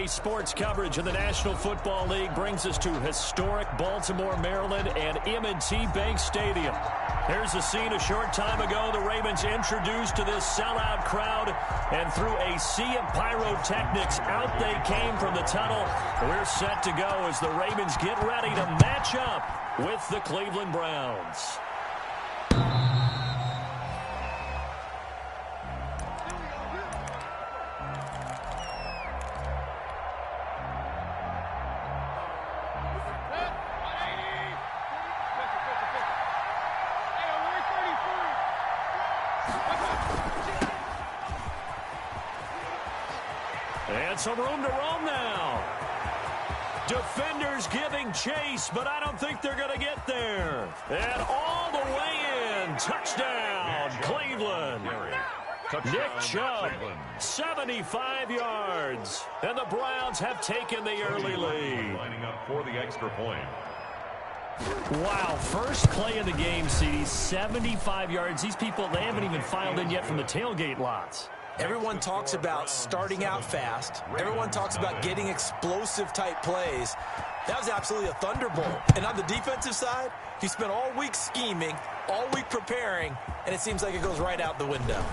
Today's sports coverage in the National Football League brings us to historic Baltimore, Maryland, and M&T Bank Stadium. Here's a scene a short time ago. The Ravens introduced to this sellout crowd, and through a sea of pyrotechnics, out they came from the tunnel. We're set to go as the Ravens get ready to match up with the Cleveland Browns. And some room to roam now. Defenders giving chase, but I don't think they're going to get there. And all the way in. Touchdown, Cleveland. Nick Chubb, 75 yards. And the Browns have taken the early lead. Lining up for the extra point. Wow, first play of the game, CD, 75 yards. These people, they haven't even filed in yet from the tailgate lots. Everyone talks about starting out fast. Everyone talks about getting explosive-type plays. That was absolutely a thunderbolt. And on the defensive side, he spent all week scheming, all week preparing, and it seems like it goes right out the window.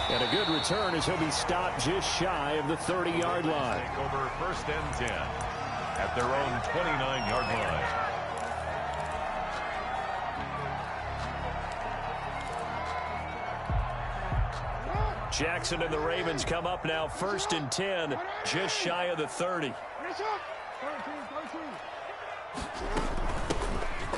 And a good return as he'll be stopped just shy of the 30-yard line. Take over 1st and 10 at their own 29-yard line. Jackson and the Ravens come up now 1st and 10, just shy of the 30.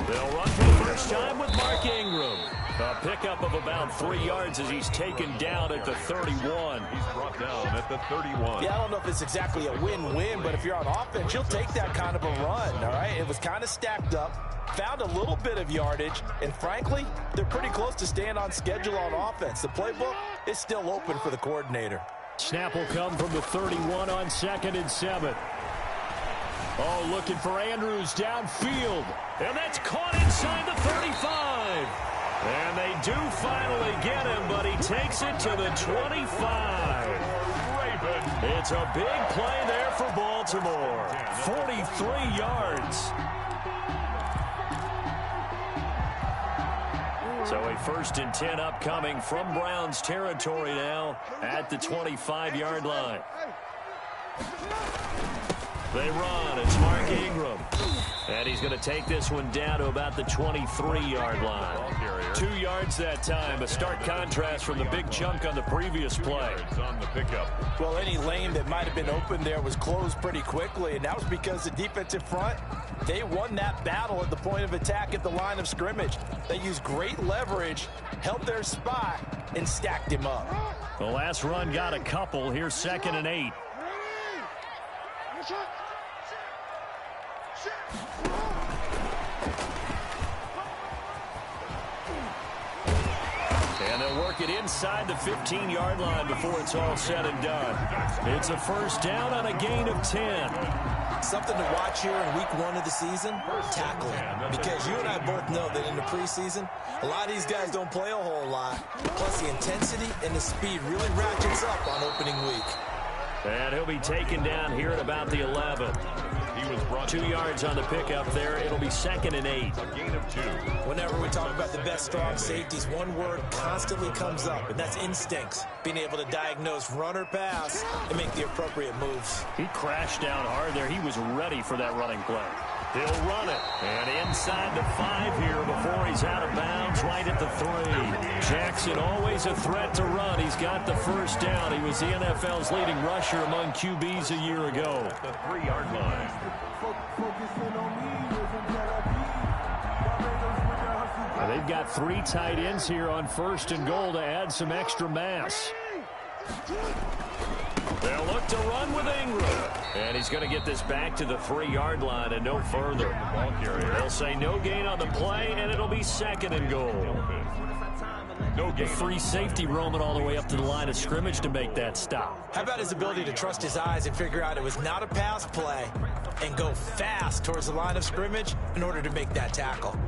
They'll run for the first time with Mark Ingram. A pickup of about 3 yards as he's taken down at the 31. He's brought down at the 31. Yeah, I don't know if it's exactly a win-win, but if you're on offense, you'll take that kind of a run, all right? It was kind of stacked up, found a little bit of yardage, and frankly, they're pretty close to staying on schedule on offense. The playbook is still open for the coordinator. Snap will come from the 31 on 2nd and 7. Oh, looking for Andrews downfield. And that's caught inside the 35. And they do finally get him, but he takes it to the 25. It's a big play there for Baltimore. 43 yards. So a 1st and 10 upcoming from Browns territory now at the 25-yard line. They run. It's Mark Ingram. And he's going to take this one down to about the 23-yard line. 2 yards that time. A stark contrast from the big chunk on the previous play. On the pickup. Well, any lane that might have been open there was closed pretty quickly, and that was because the defensive front, they won that battle at the point of attack at the line of scrimmage. They used great leverage, held their spot, and stacked him up. The last run got a couple. Here's 2nd and 8. And they'll work it inside the 15-yard line before it's all said and done. It's a 1st down on a gain of 10. Something to watch here in week 1 of the season, tackling. Because you and I both know that in the preseason, a lot of these guys don't play a whole lot. Plus, the intensity and the speed really ratchets up on opening week. And he'll be taken down here at about the 11. He was brought 2 yards on the pickup there. It'll be 2nd and 8. a gain of 2. Whenever we talk about the best strong safeties, one word constantly comes up, and that's instincts. Being able to diagnose run or pass and make the appropriate moves. He crashed down hard there. He was ready for that running play. He'll run it. And inside the 5 here before he's out of bounds right at the 3. Jackson always a threat to run. He's got the 1st down. He was the NFL's leading rusher among QBs a year ago. At the 3-yard line. Now they've got 3 tight ends here on 1st and goal to add some extra mass. They'll look to run with Ingram. And he's going to get this back to the 3-yard line and no further. They'll say no gain on the play, and it'll be 2nd and goal. No gain. The free safety roaming all the way up to the line of scrimmage to make that stop. How about his ability to trust his eyes and figure out it was not a pass play and go fast towards the line of scrimmage in order to make that tackle?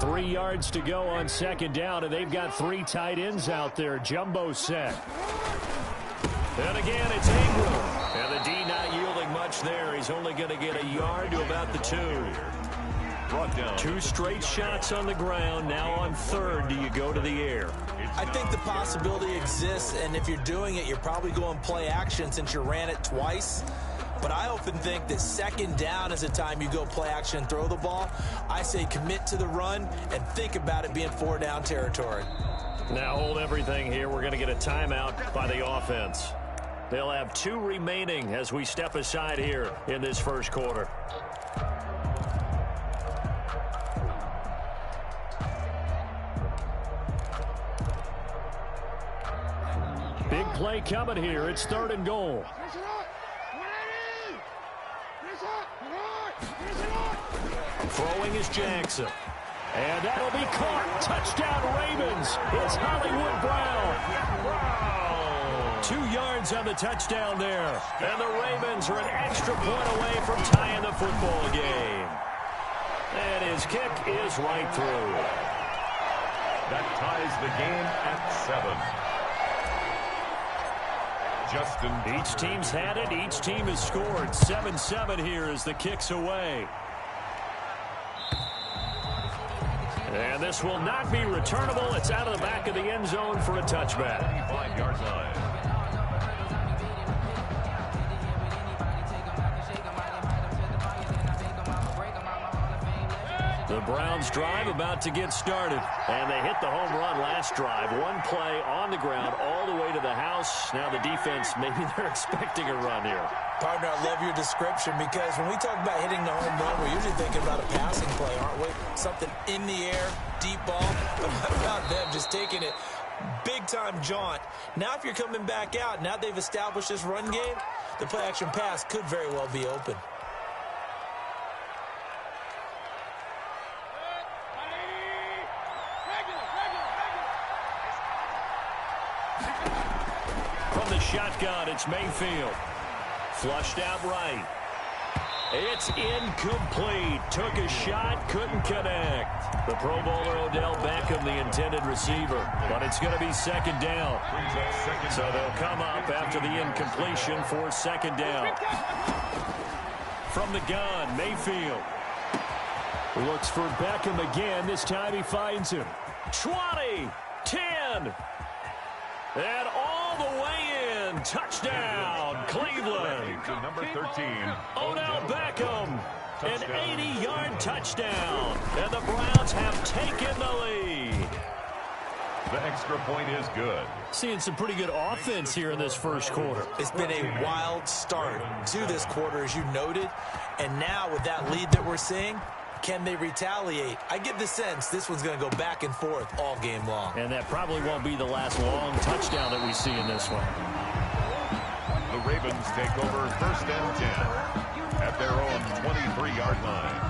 3 yards to go on second down, and they've got 3 tight ends out there. Jumbo set. And again, it's Ingram. And the D not yielding much there. He's only going to get a yard to about the 2. Brought down. 2 straight shots on the ground. Now on third, do you go to the air? I think the possibility exists, and if you're doing it, you're probably going play action since you ran it twice. But I often think that second down is the time you go play action and throw the ball. I say commit to the run and think about it being 4-down territory. Now hold everything here. We're going to get a timeout by the offense. They'll have 2 remaining as we step aside here in this first quarter. Big play coming here. It's 3rd and goal. Throwing is Jackson. And that'll be caught. Touchdown Ravens. It's Hollywood Brown. 2 yards on the touchdown there. And the Ravens are an extra point away from tying the football game. And his kick is right through. That ties the game at 7. Each team's had it. Each team has scored. 7-7 here as the kick's away. And this will not be returnable. It's out of the back of the end zone for a touchback. 5-yard line. The Browns drive about to get started. And they hit the home run last drive. 1 play on the ground all the way to the house. Now the defense, maybe they're expecting a run here. Partner, I love your description because when we talk about hitting the home run, we're usually thinking about a passing play, aren't we? Something in the air, deep ball. But what about them just taking it big-time jaunt? Now if you're coming back out, now they've established this run game, the play-action pass could very well be open. From the shotgun, it's Mayfield. Flushed out right. It's incomplete. Took a shot, couldn't connect. The Pro Bowler Odell Beckham, the intended receiver. But it's going to be 2nd down. So they'll come up after the incompletion for 2nd down. From the gun, Mayfield. Looks for Beckham again. This time he finds him. 20, 10. And all the way in. Touchdown, Cleveland. To number 13. Odell Beckham. An 80-yard touchdown. And the Browns have taken the lead. The extra point is good. Seeing some pretty good offense here in this first quarter. It's been a wild start to this quarter, as you noted. And now with that lead that we're seeing, can they retaliate? I get the sense this one's going to go back and forth all game long. And that probably won't be the last long touchdown that we see in this one. The Ravens take over 1st and 10 at their own 23-yard line.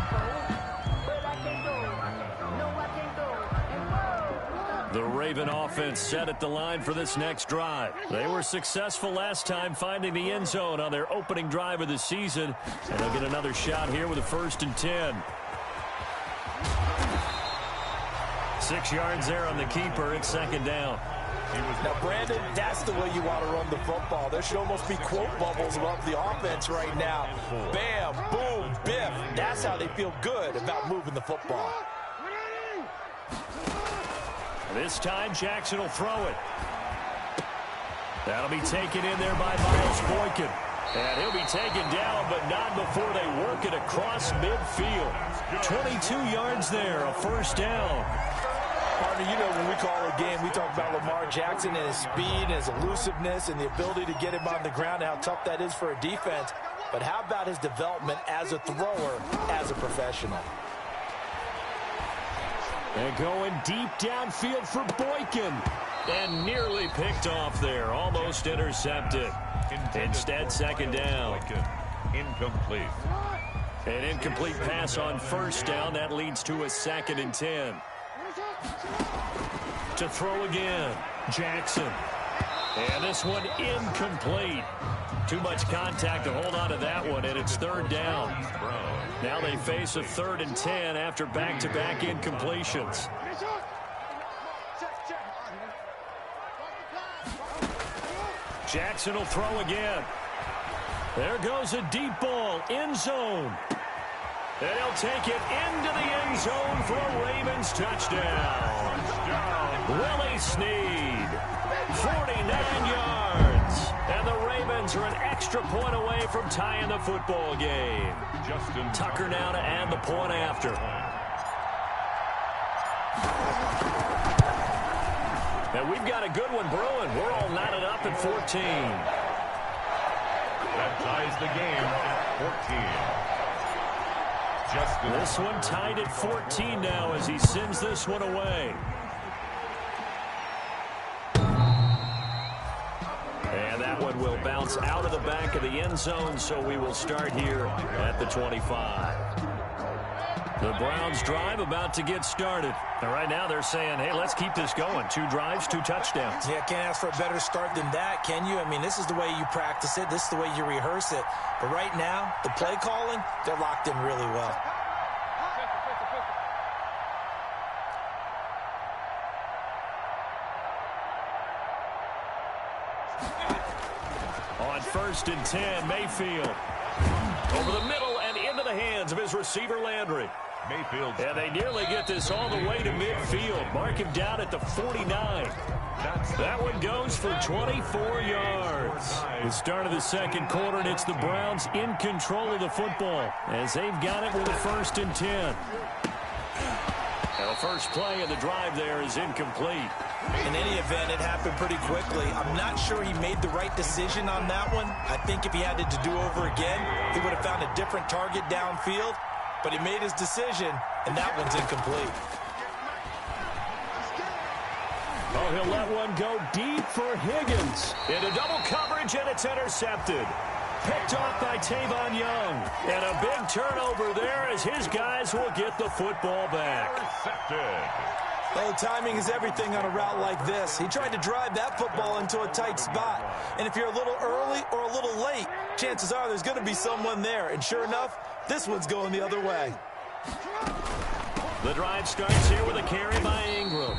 The Raven offense set at the line for this next drive. They were successful last time finding the end zone on their opening drive of the season. And they'll get another shot here with a 1st and 10. 6 yards there on the keeper. It's 2nd down. Now, Brandon, that's the way you want to run the football. There should almost be quote bubbles above the offense right now. Bam, boom, biff. That's how they feel good about moving the football. This time, Jackson will throw it. That'll be taken in there by Miles Boykin. And he'll be taken down, but not before they work it across midfield. 22 yards there, a 1st down. Partner, you know when we call a game, we talk about Lamar Jackson and his speed and his elusiveness and the ability to get him on the ground and how tough that is for a defense. But how about his development as a thrower, as a professional? And going deep downfield for Boykin. And nearly picked off there. Almost intercepted. Instead, 2nd down. Incomplete. An incomplete pass on 1st down. That leads to a 2nd and 10. To throw again. Jackson. And this one incomplete. Too much contact to hold on to that one, and it's third down. Now they face a 3rd and 10 after back-to-back incompletions. Jackson will throw again. There goes a deep ball, end zone. And he'll take it into the end zone for a Ravens touchdown. Willie Snead, 49 yards. And the Ravens are an extra point away from tying the football game. Justin Tucker now to add the point after. And we've got a good one brewing. We're all knotted up at 14. That ties the game at 14. This one tied at 14 now as he sends this one away. And that one will bounce out of the back of the end zone, so we will start here at the 25. The Browns drive about to get started. And right now they're saying, hey, let's keep this going. 2 drives, 2 touchdowns. Yeah, can't ask for a better start than that, can you? I mean, this is the way you practice it. This is the way you rehearse it. But right now, the play calling, they're locked in really well. On 1st and 10, Mayfield. Over the middle and into the hands of his receiver, Landry. Mayfield. And they nearly get this all the way to midfield. Mark him down at the 49. That one goes for 24 yards. The start of the second quarter, and it's the Browns in control of the football as they've got it with a 1st and 10. Now, the first play of the drive there is incomplete. In any event, it happened pretty quickly. I'm not sure he made the right decision on that one. I think if he had to do over again, he would have found a different target downfield. But he made his decision, and that one's incomplete. Oh, he'll let one go deep for Higgins. Into double coverage, and it's intercepted. Picked off by Tavon Young. And a big turnover there as his guys will get the football back. Intercepted. Well, timing is everything on a route like this. He tried to drive that football into a tight spot. And if you're a little early or a little late, chances are there's going to be someone there. And sure enough, this one's going the other way. The drive starts here with a carry by Ingram.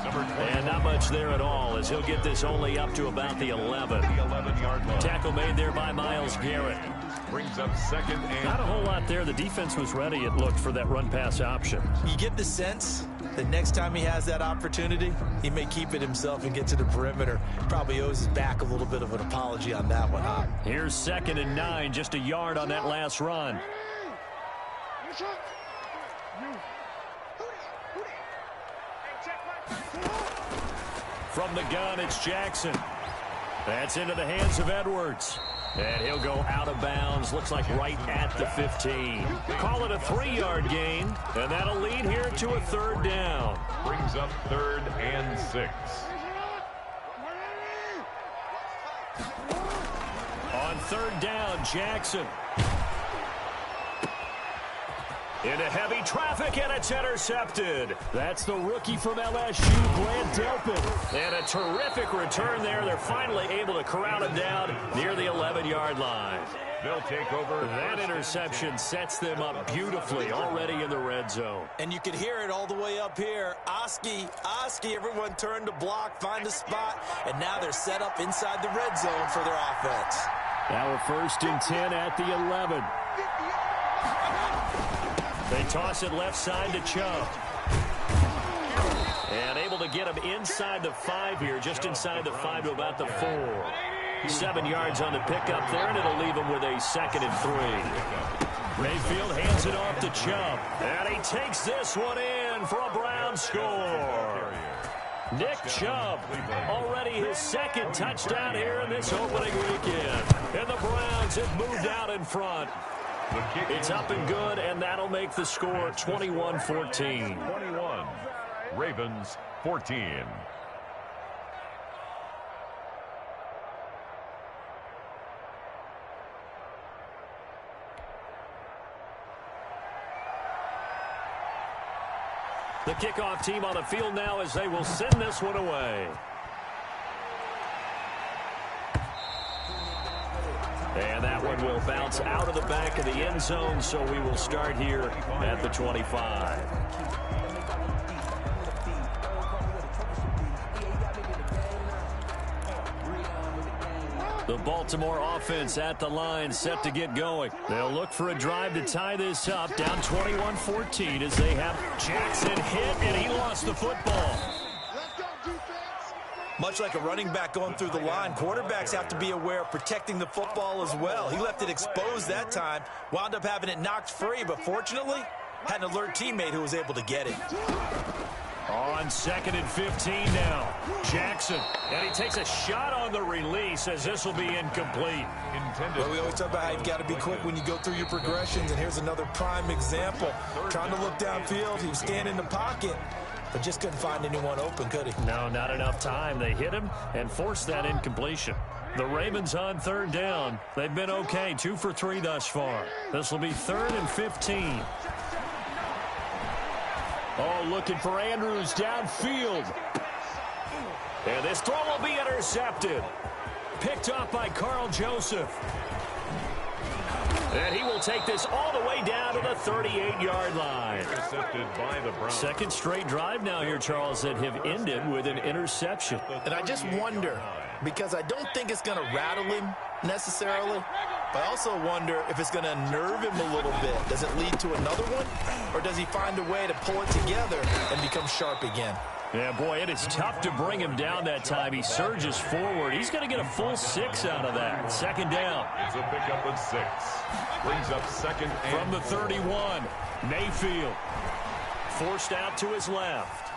And not much there at all as he'll get this only up to about the 11. 11-yard line. Tackle made there by Myles Garrett. Brings up 2nd and... Not a whole lot there. The defense was ready, it looked, for that run-pass option. You get the sense that next time he has that opportunity, he may keep it himself and get to the perimeter. Probably owes his back a little bit of an apology on that one, huh? Here's 2nd and 9, just a yard on that last run. From the gun, it's Jackson. That's into the hands of Edwards. And he'll go out of bounds. Looks like right at the 15. Call it a 3-yard gain. And that'll lead here to a 3rd down. Brings up 3rd and 6. On 3rd down, Jackson. Into heavy traffic, and it's intercepted. That's the rookie from LSU, Grant Delpit. And a terrific return there. They're finally able to corral him down near the 11-yard line. They'll take over. That interception sets them up beautifully already in the red zone. And you can hear it all the way up here. Oski, everyone turned to block, find a spot, and now they're set up inside the red zone for their offense. Now a 1st and 10 at the 11. They toss it left side to Chubb. And able to get him inside the 5 here, just inside the 5 to about the 4. 7 yards on the pickup there, and it'll leave him with a 2nd and 3. Mayfield hands it off to Chubb. And he takes this one in for a Browns score. Nick Chubb, already his 2nd touchdown here in this opening weekend. And the Browns have moved out in front. It's up and good, and that'll make the score 21-14. 21. Ravens 14. The kickoff team on the field now as they will send this one away. And that one will bounce out of the back of the end zone, so we will start here at the 25. The Baltimore offense at the line, set to get going. They'll look for a drive to tie this up, down 21-14 as they have Jackson hit, and he lost the football. Much like a running back going through the line, quarterbacks have to be aware of protecting the football as well. He left it exposed that time, wound up having it knocked free, but fortunately, had an alert teammate who was able to get it. On 2nd and 15 now, Jackson, and he takes a shot on the release as this will be incomplete. Well, we always talk about how you've got to be quick when you go through your progressions, and here's another prime example. Trying to look downfield, he was standing in the pocket, but just couldn't find anyone open, could he? No, not enough time. They hit him and forced that incompletion. The Ravens on 3rd down. They've been okay, 2 for 3 thus far. This will be 3rd and 15. Oh, looking for Andrews downfield. And this throw will be intercepted. Picked off by Carl Joseph. And he will take this all the way down to the 38-yard line. Intercepted by the Browns. Second straight drive now here, Charles, that have ended with an interception. And I just wonder, because I don't think it's going to rattle him necessarily, but I also wonder if it's going to unnerve him a little bit. Does it lead to another one, or does he find a way to pull it together and become sharp again? Yeah, boy, it is tough to bring him down that time. He surges forward. He's going to get a full 6 out of that. 2nd down. It's a pickup of 6. Brings up 2nd and from the 31. Mayfield forced out to his left.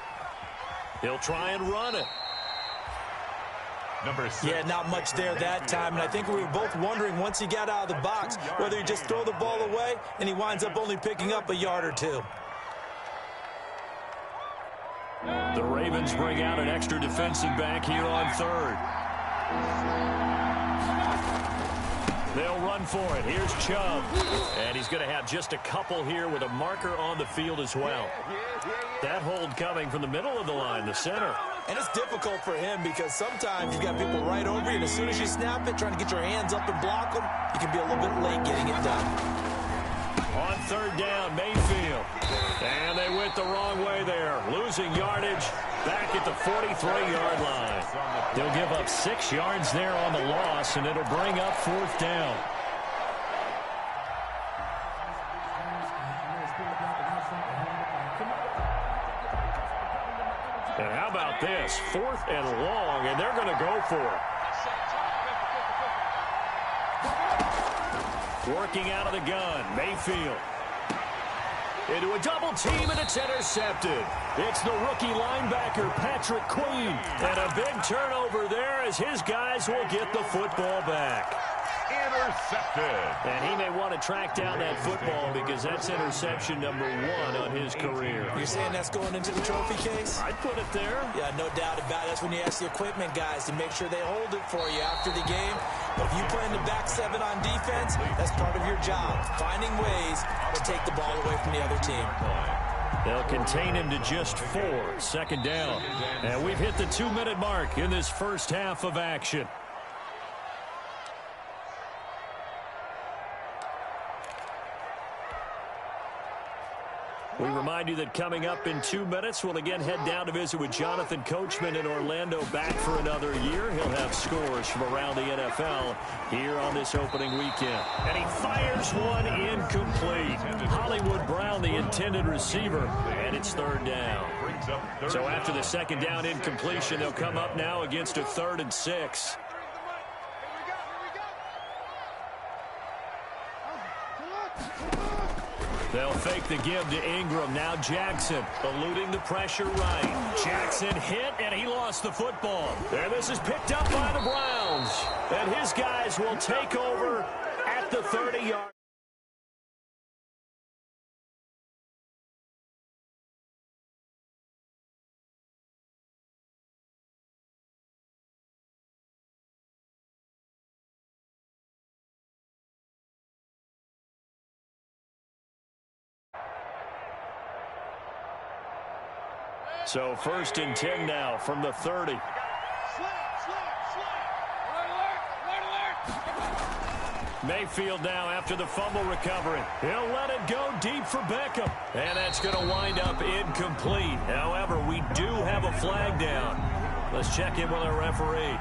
He'll try and run it. Number 6. Yeah, not much there that time, and I think we were both wondering once he got out of the box whether he just throw the ball away and he winds up only picking up a yard or 2. The Ravens bring out an extra defensive back here on 3rd. They'll run for it. Here's Chubb. And he's going to have just a couple here with a marker on the field as well. That hold coming from the middle of the line, the center. And it's difficult for him because sometimes you've got people right over you, and as soon as you snap it, trying to get your hands up and block them, you can be a little bit late getting it done. On 3rd down, Mayfield. And they went the wrong way there. Losing yardage back at the 43-yard line. They'll give up 6 yards there on the loss, and it'll bring up 4th down. And how about this? 4th and long, and they're going to go for it. Working out of the gun, Mayfield. Into a double team, and it's intercepted. It's the rookie linebacker, Patrick Queen. And a big turnover there as his guys will get the football back. Intercepted. And he may want to track down that football because that's interception number 1 on his career. You're saying that's going into the trophy case? I'd put it there. Yeah, no doubt about it. That's when you ask the equipment guys to make sure they hold it for you after the game. But if you play in the back 7 on defense, that's part of your job, finding ways to take the ball away from the other team. They'll contain him to just 4. 2nd down. And we've hit the 2-minute mark in this first half of action. We remind you that coming up in 2 minutes, we'll again head down to visit with Jonathan Coachman in Orlando, back for another year. He'll have scores from around the NFL here on this opening weekend. And he fires one incomplete. Hollywood Brown, the intended receiver, and it's 3rd down. So after the 2nd down incompletion, they'll come up now against a 3rd and 6. They'll fake the give to Ingram. Now Jackson eluding the pressure right. Jackson hit, and he lost the football. And this is picked up by the Browns. And his guys will take over at the 30-yard. So 1st and 10 now from the 30. Mayfield now after the fumble recovery. He'll let it go deep for Beckham. And that's going to wind up incomplete. However, we do have a flag down. Let's check in with our referee.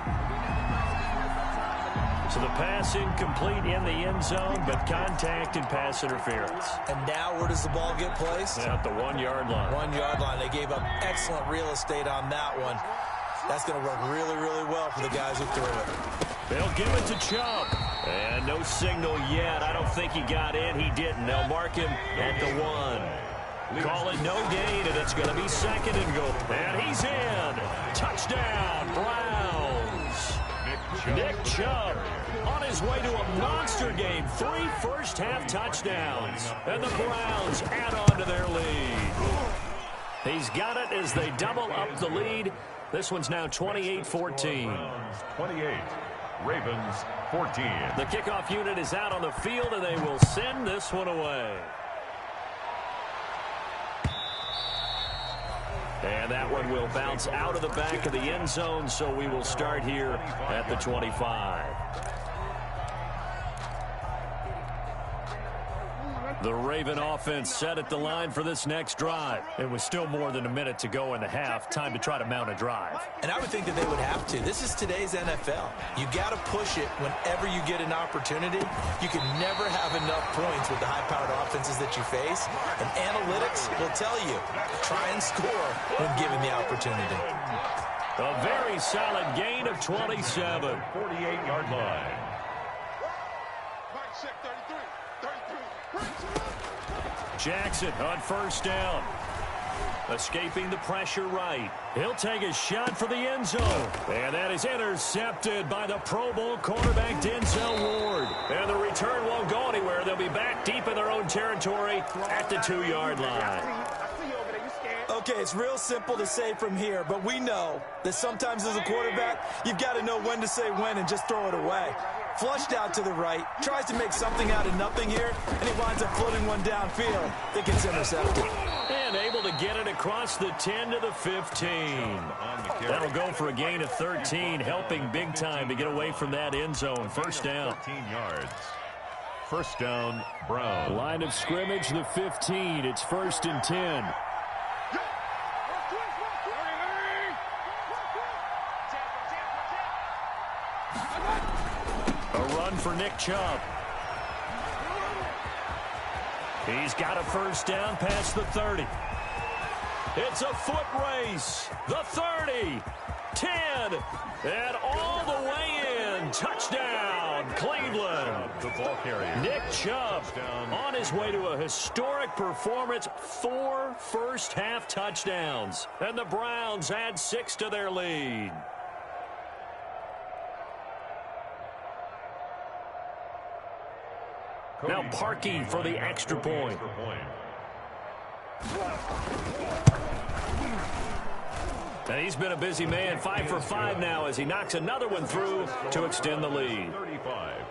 So the pass incomplete in the end zone, but contact and pass interference. And now where does the ball get placed? At the 1-yard line. 1-yard line. They gave up excellent real estate on that one. That's going to work really, really well for the guys who threw it. They'll give it to Chubb. And no signal yet. I don't think he got in. He didn't. They'll mark him at the 1. Call it no gain, and it's going to be second and goal. And he's in. Touchdown, Browns. Nick Chubb on his way to a monster game. 3 first-half touchdowns. And the Browns add on to their lead. He's got it as they double up the lead. This one's now 28-14. 28, Ravens 14. The kickoff unit is out on the field, and they will send this one away. And that one will bounce out of the back of the end zone, so we will start here at the 25. The Raven offense set at the line for this next drive. It was still more than a minute to go in the half. Time to try to mount a drive. And I would think that they would have to. This is today's NFL. You got to push it whenever you get an opportunity. You can never have enough points with the high-powered offenses that you face. And analytics will tell you, try and score when given the opportunity. A very solid gain of 27. 48-yard line. Jackson on first down. Escaping the pressure right. He'll take a shot for the end zone. And that is intercepted by the Pro Bowl quarterback Denzel Ward. And the return won't go anywhere. They'll be back deep in their own territory at the 2-yard line. Okay, it's real simple to say from here, but we know that sometimes as a quarterback, you've got to know when to say when and just throw it away. Flushed out to the right, tries to make something out of nothing here, and he winds up floating one downfield that gets intercepted. And able to get it across the 10 to the 15. That'll go for a gain of 13, helping big time to get away from that end zone. First down. 13 yards. First down, Brown. Line of scrimmage, the 15. It's 1st and 10. For Nick Chubb. He's got a first down past the 30. It's a foot race. The 30, 10, and all the way in. Touchdown, Cleveland. The ball carrier. Nick Chubb on his way to a historic performance. 4 first-half touchdowns. And the Browns add 6 to their lead. Now Parkey for the extra point. And he's been a busy man. 5 for 5 now as he knocks another one through to extend the lead. 35.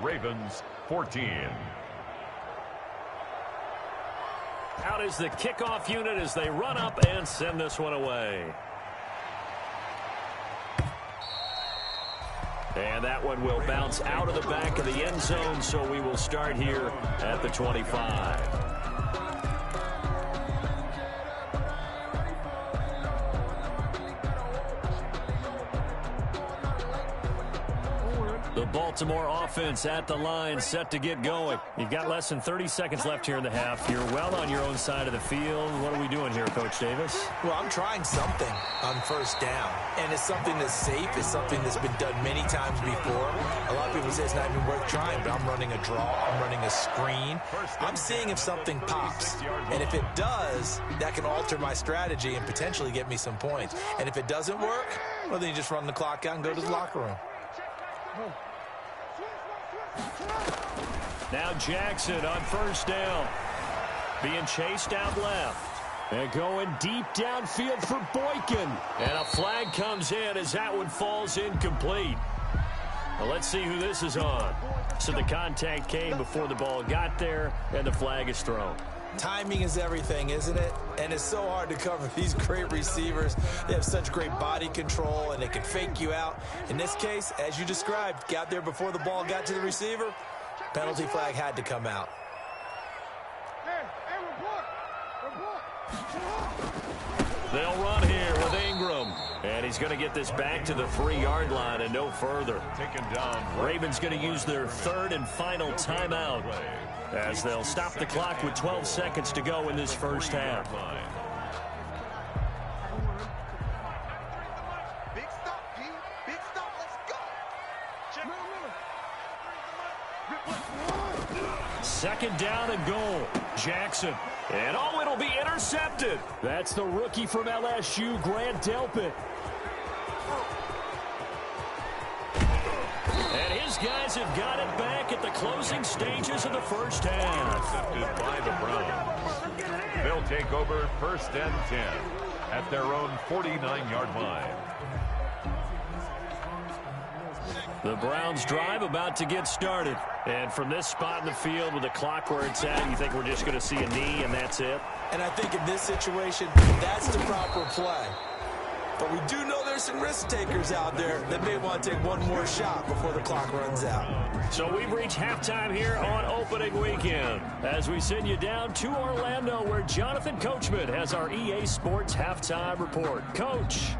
Ravens 14. Out is the kickoff unit as they run up and send this one away. And that one will bounce out of the back of the end zone, so we will start here at the 25. The Baltimore offense at the line, set to get going. You've got less than 30 seconds left here in the half. You're well on your own side of the field. What are we doing here, Coach Davis? Well, I'm trying something on first down, and it's something that's safe. It's something that's been done many times before. A lot of people say it's not even worth trying, but I'm running a draw. I'm running a screen. I'm seeing if something pops, and if it does, that can alter my strategy and potentially get me some points. And if it doesn't work, well, then you just run the clock out and go to the locker room. Now Jackson on first down. Being chased out left. And going deep downfield for Boykin. And a flag comes in as that one falls incomplete. Well, let's see who this is on. So the contact came before the ball got there, and the flag is thrown. Timing is everything, isn't it? And it's so hard to cover these great receivers. They have such great body control, and they can fake you out. In this case, as you described, got there before the ball got to the receiver. Penalty flag had to come out. They'll run here with Ingram. And he's going to get this back to the 3-yard line and no further. Taken down. Ravens going to use their third and final timeout as they'll stop the clock with 12 seconds to go in this first half. Big stop, G. Big stop. Let's go. Second down and goal. Jackson. And it'll be intercepted. That's the rookie from LSU, Grant Delpit. And his guys have got it back at the closing stages of the first half. Intercepted by the Browns. They'll take over first and 10 at their own 49-yard line. The Browns drive about to get started. And from this spot in the field with the clock where it's at, you think we're just going to see a knee and that's it? And I think in this situation, that's the proper play. But we do know there's some risk takers out there that may want to take one more shot before the clock runs out. So we've reached halftime here on opening weekend as we send you down to Orlando where Jonathan Coachman has our EA Sports halftime report. Coach.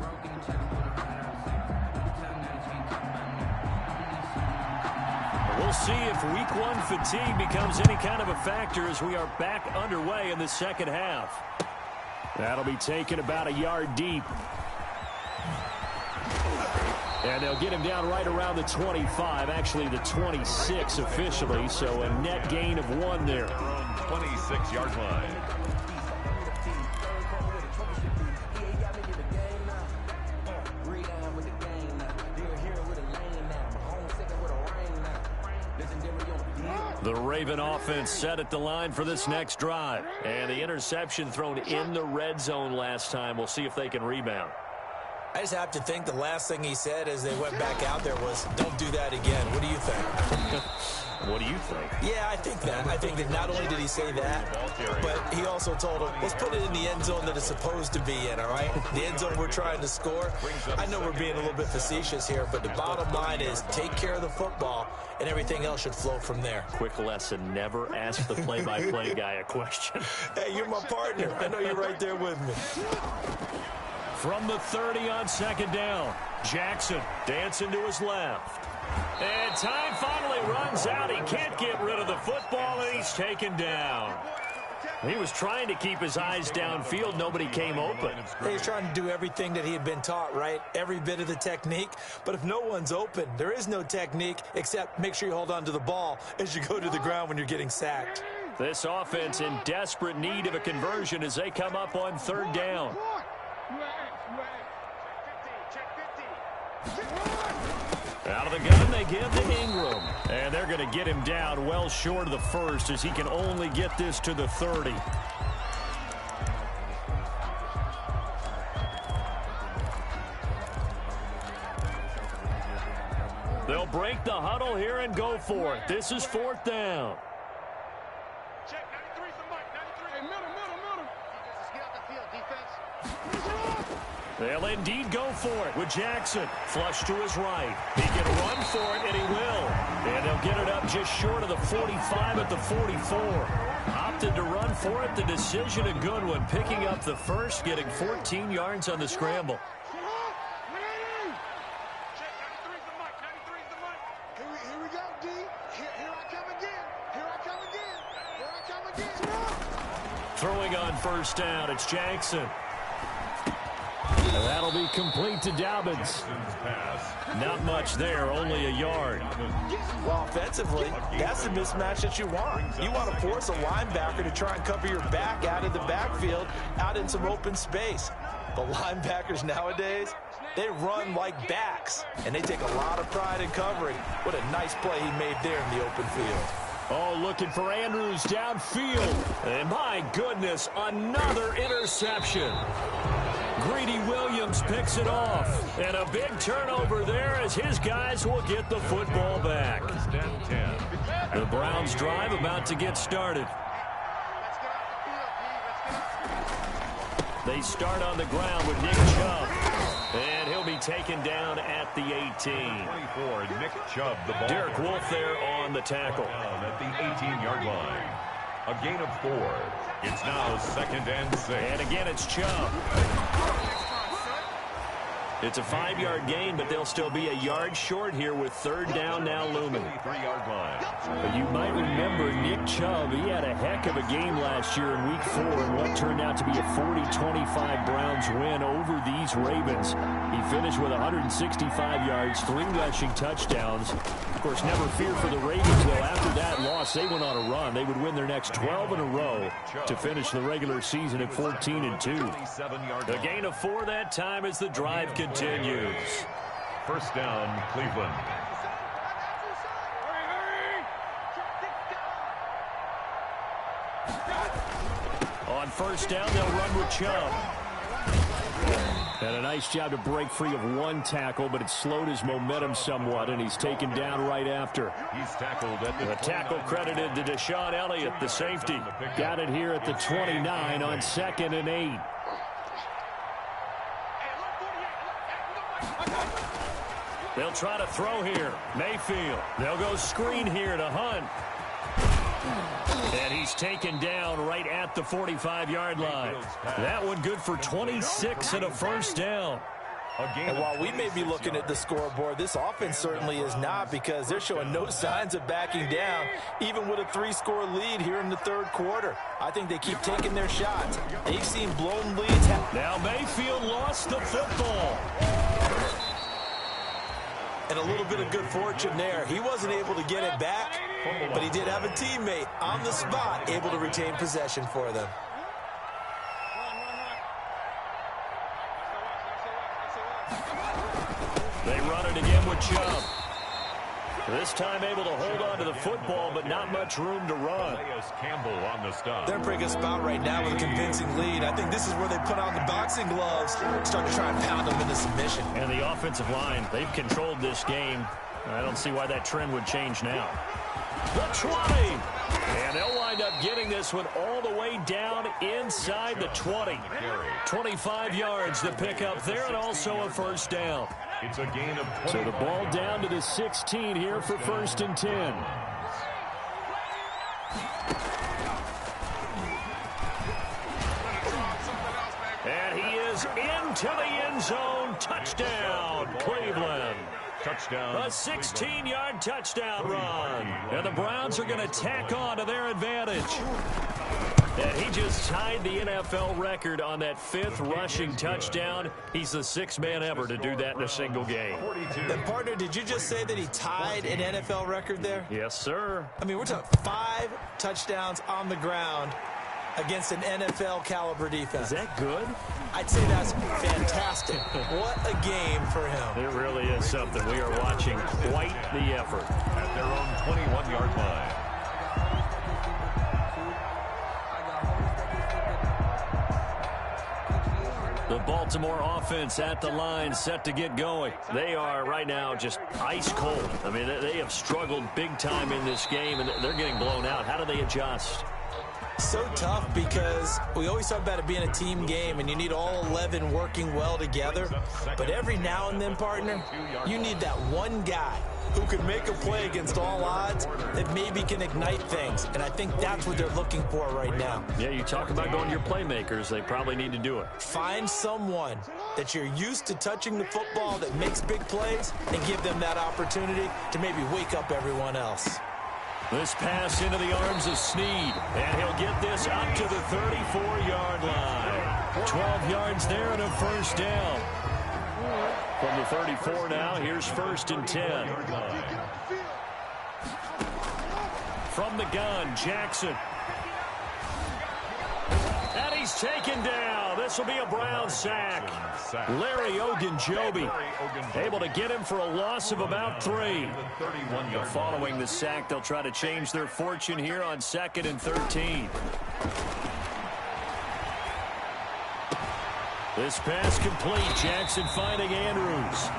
We'll see if week 1 fatigue becomes any kind of a factor as we are back underway in the second half. That'll be taken about a yard deep. And they'll get him down right around the 25, actually the 26 officially, so a net gain of 1 there. 26-yard line. The Raven offense set at the line for this next drive. And the interception thrown in the red zone last time. We'll see if they can rebound. I just have to think the last thing he said as they went back out there was, don't do that again. What do you think? What do you think? Yeah, I think that. I think that not only did he say that, but he also told him, let's put it in the end zone that it's supposed to be in, all right? The end zone we're trying to score. I know we're being a little bit facetious here, but the bottom line is take care of the football, and everything else should flow from there. Quick lesson, never ask the play-by-play guy a question. Hey, you're my partner. I know you're right there with me. From the 30 on second down, Jackson dancing to his left. And time finally runs out. He can't get rid of the football, and he's taken down. He was trying to keep his eyes downfield. Nobody came open. He was trying to do everything that he had been taught, right? Every bit of the technique. But if no one's open, there is no technique except make sure you hold on to the ball as you go to the ground when you're getting sacked. This offense in desperate need of a conversion as they come up on third down. Out of the gun, they give to Ingram. And they're going to get him down well short of the first as he can only get this to the 30. They'll break the huddle here and go for it. This is fourth down. Check, 93's the mic, 93. Hey, middle. Defense, get out the field, defense. They'll indeed go for it with Jackson. Flush to his right. He can run for it, and he will. And they'll get it up just short of the 45 at the 44. Opted to run for it. The decision a good one. Picking up the first, getting 14 yards on the scramble. Throwing on first down, it's Jackson. And that'll be complete to Dobbins. Not much there, only a yard. Well, offensively, that's the mismatch that you want. You want to force a linebacker to try and cover your back out of the backfield, out in some open space. The linebackers nowadays, they run like backs, and they take a lot of pride in covering. What a nice play he made there in the open field. Oh, looking for Andrews downfield. And my goodness, another interception. Greedy Williams picks it off. And a big turnover there as his guys will get the football back. The Browns drive about to get started. They start on the ground with Nick Chubb. And he'll be taken down at the 18. 24, Nick Chubb, the ball. Derek Wolfe there on the tackle. At the 18-yard line. A gain of 4. It's now 2nd and 6. And again, it's Chubb. It's a 5-yard gain, but they'll still be a yard short here with 3rd down now looming. 3-yard line. But you might remember Nick Chubb. He had a heck of a game last year in Week 4 in what turned out to be a 40-25 Browns win over these Ravens. He finished with 165 yards, 3 rushing touchdowns. Of course, never fear for the Ravens, though. After that loss, they went on a run. They would win their next 12 in a row to finish the regular season at 14-2. A gain of 4 that time as the drive continues. 1st down, Cleveland. On 1st down, they'll run with Chubb. And a nice job to break free of 1 tackle, but it slowed his momentum somewhat, and he's taken down right after. He's tackled at the tackle credited to Deshaun Elliott, the safety. Got it here at the 29 on 2nd and 8. They'll try to throw here. Mayfield. They'll go screen here to Hunt. And he's taken down right at the 45-yard line. That one good for 26 and a 1st down. And while we may be looking at the scoreboard, this offense certainly is not, because they're showing no signs of backing down, even with a 3-score lead here in the 3rd quarter. I think they keep taking their shots. They've seen blown leads. Now Mayfield lost the football. And a little bit of good fortune there. He wasn't able to get it back, but he did have a teammate on the spot able to retain possession for them. They run it again with Chubb. This time able to hold on to the football, but not much room to run. Campbell on the stop. They're in a pretty good spot right now with a convincing lead. I think this is where they put on the boxing gloves, start to try and pound them into submission. And the offensive line, they've controlled this game. I don't see why that trend would change now. The 20. And they'll wind up getting this one all the way down inside the 20. 25 yards to pick up there, and also a 1st down. It's a gain of 20. So the ball down to the 16 here for 1st and 10. And he is into the end zone. Touchdown, Cleveland. Touchdown. A 16-yard touchdown run. And the Browns are going to tack on to their advantage. And he just tied the NFL record on that 5th rushing touchdown. He's the 6th man ever to do that in a single game. And partner, did you just say that he tied an NFL record there? Yes, sir. I mean, we're talking 5 touchdowns on the ground against an NFL caliber defense. Is that good? I'd say that's fantastic. What a game for him. It really is something. We are watching quite the effort. At their own 21-yard line. The Baltimore offense at the line, set to get going. They are right now just ice cold. I mean, they have struggled big time in this game, and they're getting blown out. How do they adjust? So tough, because we always talk about it being a team game and you need all 11 working well together. But every now and then, partner, you need that one guy who can make a play against all odds that maybe can ignite things. And I think that's what they're looking for right now. Yeah, you talk about going to your playmakers. They probably need to do it. Find someone that you're used to touching the football that makes big plays and give them that opportunity to maybe wake up everyone else. This pass into the arms of Snead, and he'll get this up to the 34-yard line. 12 yards there and a 1st down. From the 34 now, here's 1st and 10. From the gun, Jackson. And he's taken down. This will be a Brown sack. Larry Ogunjobi able to get him for a loss of about 3. Following the sack, they'll try to change their fortune here on 2nd and 13. This pass complete. Jackson finding Andrews.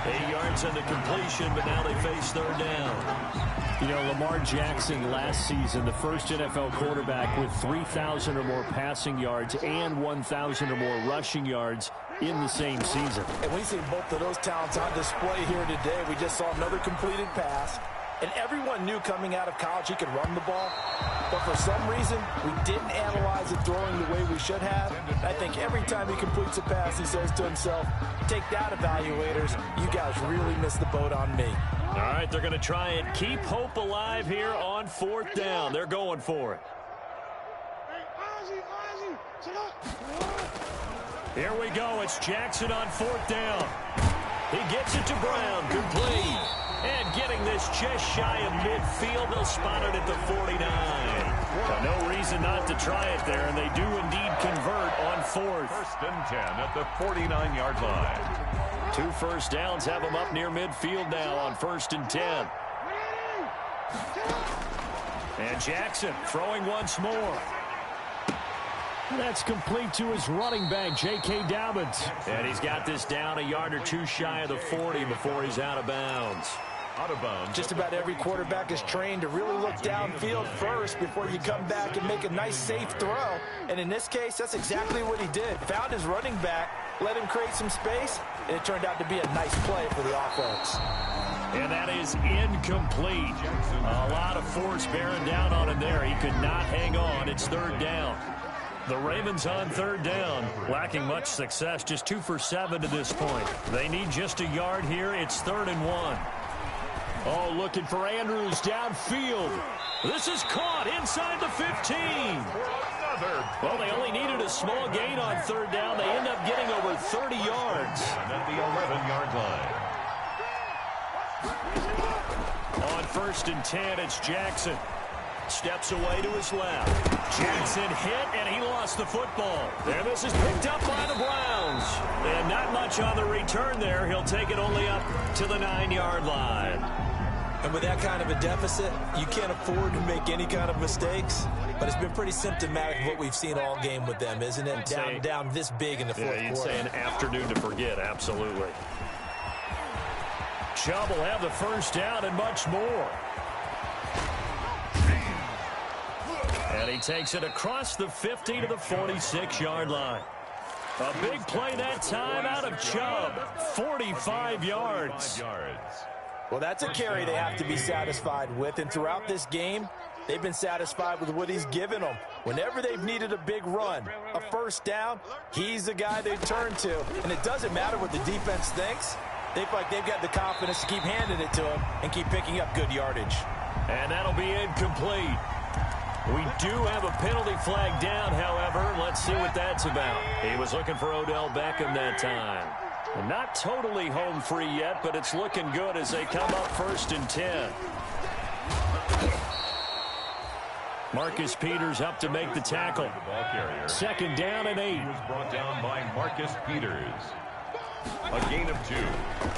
8 yards on the completion, but now they face 3rd down. You know, Lamar Jackson last season, the first NFL quarterback with 3,000 or more passing yards and 1,000 or more rushing yards in the same season. And we see both of those talents on display here today. We just saw another completed pass. And everyone knew coming out of college he could run the ball. But for some reason, we didn't analyze it throwing the way we should have. I think every time he completes a pass, he says to himself, take that, evaluators. You guys really missed the boat on me. All right, they're going to try and keep hope alive here on 4th down. They're going for it. Here we go. It's Jackson on 4th down. He gets it to Brown. Complete. And getting this just shy of midfield. They'll spot it at the 49. Now, no reason not to try it there, and they do indeed convert on 4th. 1st and 10 at the 49-yard line. 2 first downs have them up near midfield now on 1st and 10. And Jackson throwing once more. That's complete to his running back, J.K. Dobbins. And he's got this down a yard or two shy of the 40 before he's out of bounds. Out of bounds. Just about every quarterback is trained to really look downfield first before you come back and make a nice, safe throw. And in this case, that's exactly what he did. Found his running back, let him create some space, and it turned out to be a nice play for the offense. And that is incomplete. A lot of force bearing down on him there. He could not hang on. It's 3rd down. The Ravens on 3rd down, lacking much success, just 2 for 7 to this point. They need just a yard here. It's 3rd and 1. Oh, looking for Andrews downfield. This is caught inside the 15. Well, they only needed a small gain on 3rd down. They end up getting over 30 yards. And at the 11-yard line. On 1st and 10, it's Jackson. Steps away to his left. Jackson hit, and he lost the football. And this is picked up by the Browns. And not much on the return there. He'll take it only up to the 9-yard line. And with that kind of a deficit, you can't afford to make any kind of mistakes. But it's been pretty symptomatic of what we've seen all game with them, isn't it? Down this big in the fourth quarter. You'd say an afternoon to forget, absolutely. Chubb will have the first down and much more. And he takes it across the 50 to the 46-yard line. A big play that time out of Chubb. 45 yards. Well, that's a carry they have to be satisfied with. And throughout this game, they've been satisfied with what he's given them. Whenever they've needed a big run, a first down, he's the guy they turn to. And it doesn't matter what the defense thinks. They feel like they've got the confidence to keep handing it to him and keep picking up good yardage. And that'll be incomplete. We do have a penalty flag down, however. Let's see what that's about. He was looking for Odell Beckham that time. Not totally home free yet, but it's looking good as they come up 1st and 10. Marcus Peters up to make the tackle. 2nd down and 8. He was brought down by Marcus Peters. A gain of 2.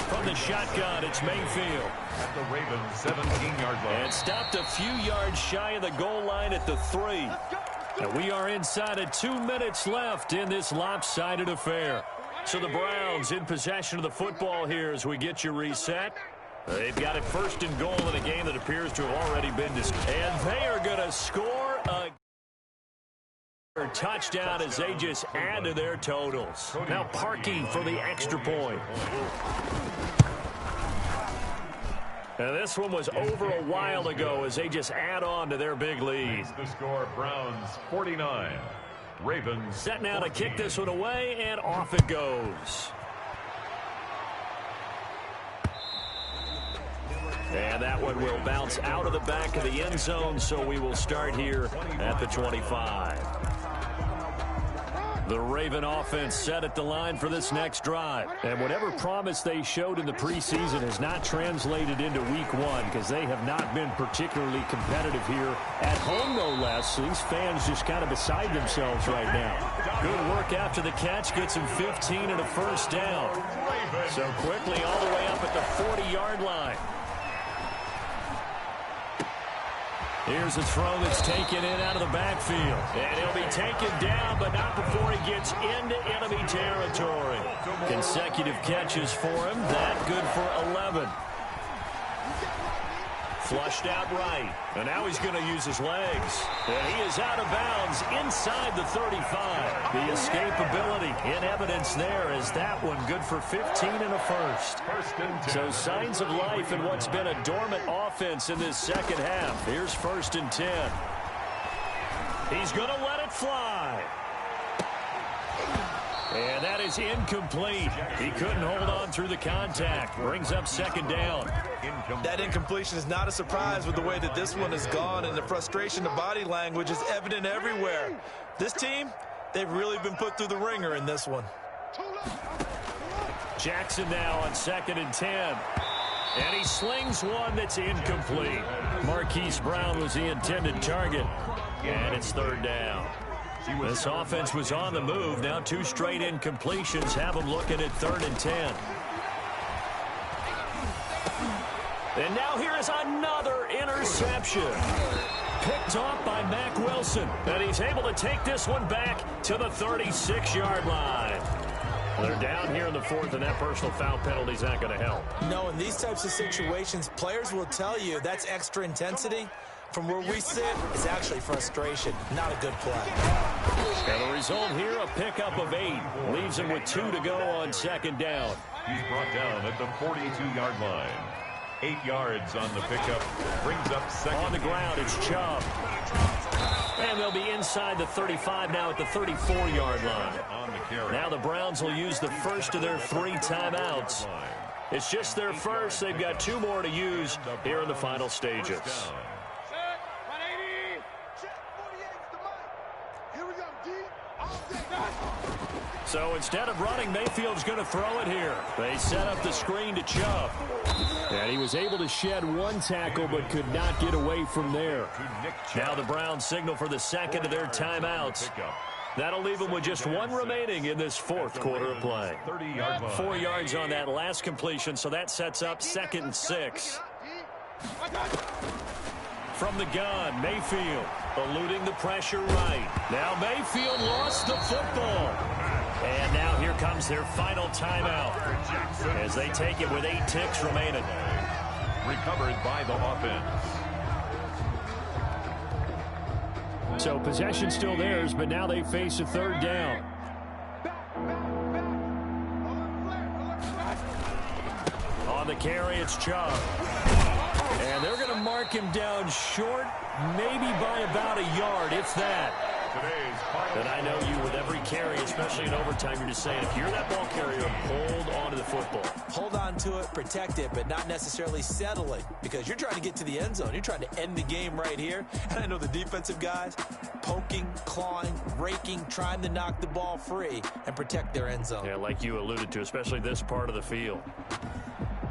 From the shotgun, it's Mayfield. At the Ravens' 17-yard line. And stopped a few yards shy of the goal line at the 3. And we are inside of 2 minutes left in this lopsided affair. So the Browns in possession of the football here as we get you reset. They've got it 1st and goal in a game that appears to have already been discussed. And they are going to score a touchdown as they just add to their totals. Now parking for the extra point. And this one was over a while ago as they just add on to their big lead. The score, Browns 49. Ravens set now to kick this one away, and off it goes. And that one will bounce out of the back of the end zone, so we will start here at the 25. The Raven offense set at the line for this next drive. And whatever promise they showed in the preseason has not translated into week 1 because they have not been particularly competitive here at home, no less. So these fans just kind of beside themselves right now. Good work after the catch. Gets him 15 and a first down. So quickly all the way up at the 40-yard line. Here's a throw that's taken in out of the backfield. And he'll be taken down, but not before he gets into enemy territory. Consecutive catches for him. That good for 11. Flushed out right. And now he's going to use his legs. And he is out of bounds inside the 35. The escapability in evidence there as that one good for 15 and a first. So signs of life in what's been a dormant offense in this second half. Here's 1st and 10. He's going to let it fly. And that is incomplete. He couldn't hold on through the contact. Brings up 2nd down. That incompletion is not a surprise with the way that this one has gone, and the frustration, the body language is evident everywhere. This team, they've really been put through the ringer in this one. Jackson now on 2nd and 10. And he slings one that's incomplete. Marquise Brown was the intended target. And it's 3rd down. This offense was on the move. Now 2 straight incompletions have them looking at 3rd and 10. And now here is another interception. Picked off by Mack Wilson. And he's able to take this one back to the 36-yard line. They're down here in the 4th, and that personal foul penalty is not going to help. No, in these types of situations, players will tell you that's extra intensity. From where we sit, it's actually frustration, not a good play. And the result here, a pickup of 8. Leaves him with 2 to go on 2nd down. He's brought down at the 42-yard line. 8 yards on the pickup. Brings up 2nd. On the ground, it's Chubb. And they'll be inside the 35 now at the 34-yard line. On the carry. Now the Browns will use the first of their 3 timeouts. It's just their first. They've got 2 more to use here in the final stages. So instead of running, Mayfield's going to throw it here. They set up the screen to Chubb. And he was able to shed 1 tackle but could not get away from there. Now the Browns signal for the 2nd of their timeouts. That'll leave them with just 1 remaining in this 4th quarter of play. 4 yards on that last completion, so that sets up 2nd and 6. From the gun, Mayfield eluding the pressure right. Now Mayfield lost the football. And now here comes their final timeout as they take it with 8 ticks remaining. Recovered by the offense. So possession still theirs, but now they face a 3rd down. On the carry, it's Chubb. And they're going to mark him down short, maybe by about a yard, if that. And I know you, with every carry, especially in overtime, you're just saying, if you're that ball carrier, hold on to the football. Hold on to it, protect it, but not necessarily settle it, because you're trying to get to the end zone. You're trying to end the game right here. And I know the defensive guys poking, clawing, raking, trying to knock the ball free and protect their end zone. Yeah, like you alluded to, especially this part of the field.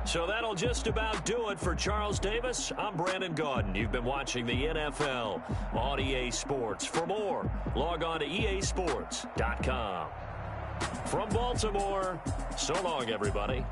So that'll just about do it for Charles Davis. I'm Brandon Gaudin. You've been watching the NFL on EA Sports. For more, log on to easports.com. From Baltimore, so long, everybody.